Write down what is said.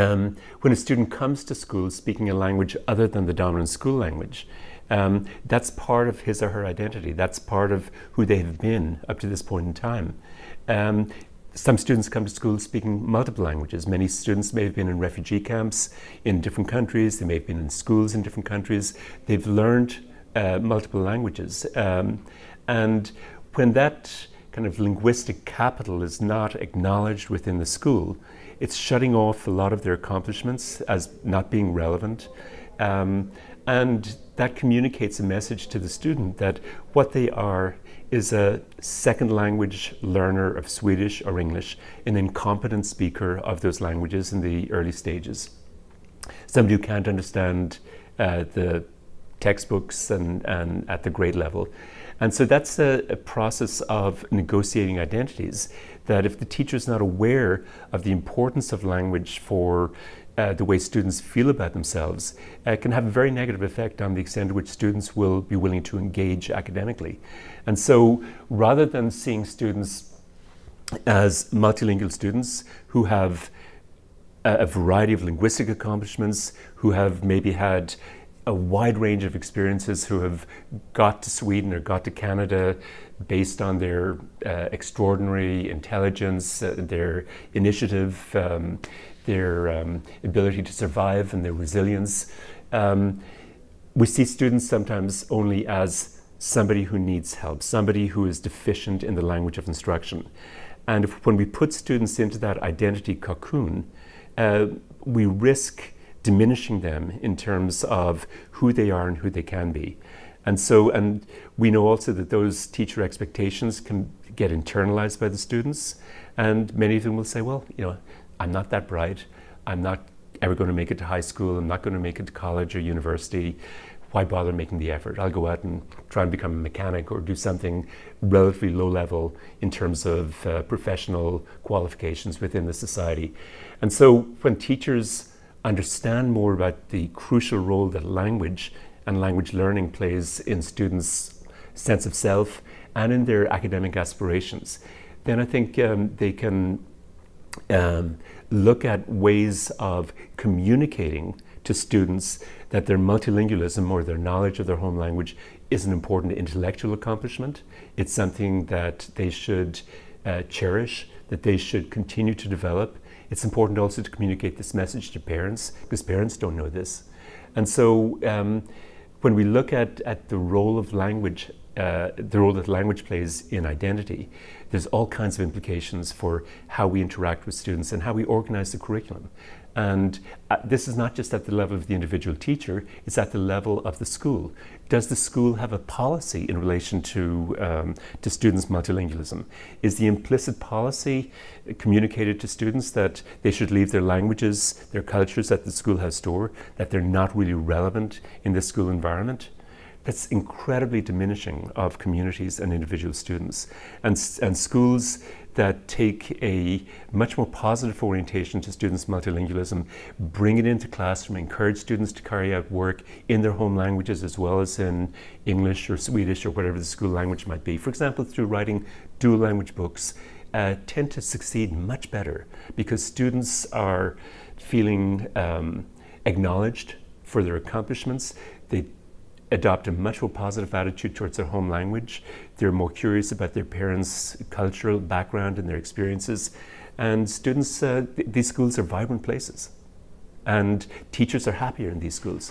When a student comes to school speaking a language other than the dominant school language, that's part of his or her identity. That's part of who they have been up to this point in time. Some students come to school speaking multiple languages. Many students may have been in refugee camps in different countries. They may have been in schools in different countries. They've learned multiple languages. And when that kind of linguistic capital is not acknowledged within the school, it's shutting off a lot of their accomplishments as not being relevant. And that communicates a message to the student that what they are is a second language learner of Swedish or English, an incompetent speaker of those languages in the early stages. Somebody who can't understand the textbooks and at the grade level. And so that's a process of negotiating identities, that if the teacher is not aware of the importance of language for the way students feel about themselves, can have a very negative effect on the extent to which students will be willing to engage academically. And so rather than seeing students as multilingual students who have a variety of linguistic accomplishments, who have maybe had a wide range of experiences, who have got to Sweden or got to Canada based on their extraordinary intelligence, their initiative, their ability to survive and their resilience. We see students sometimes only as somebody who needs help, somebody who is deficient in the language of instruction. And when we put students into that identity cocoon, we risk diminishing them in terms of who they are and who they can be. And we know also that those teacher expectations can get internalized by the students, and many of them will say, well, I'm not that bright, I'm not ever going to make it to high school, I'm not going to make it to college or university, why bother making the effort? I'll go out and try and become a mechanic or do something relatively low level in terms of professional qualifications within the society. And so when teachers understand more about the crucial role that language and language learning plays in students' sense of self and in their academic aspirations, then I think they can look at ways of communicating to students that their multilingualism or their knowledge of their home language is an important intellectual accomplishment. It's something that they should cherish, that they should continue to develop. It's important also to communicate this message to parents, because parents don't know this. And so when we look at the role of language, the role that language plays in identity, there's all kinds of implications for how we interact with students and how we organize the curriculum. And this is not just at the level of the individual teacher, it's at the level of the school. Does the school have a policy in relation to students' multilingualism? Is the implicit policy communicated to students that they should leave their languages, their cultures at the schoolhouse door, that they're not really relevant in the school environment? That's incredibly diminishing of communities and individual students. And schools that take a much more positive orientation to students' multilingualism, bring it into classroom, encourage students to carry out work in their home languages as well as in English or Swedish or whatever the school language might be. For example, through writing dual language books, tend to succeed much better because students are feeling acknowledged for their accomplishments. They adopt a much more positive attitude towards their home language. They're more curious about their parents' cultural background and their experiences. And students, these schools are vibrant places. And teachers are happier in these schools.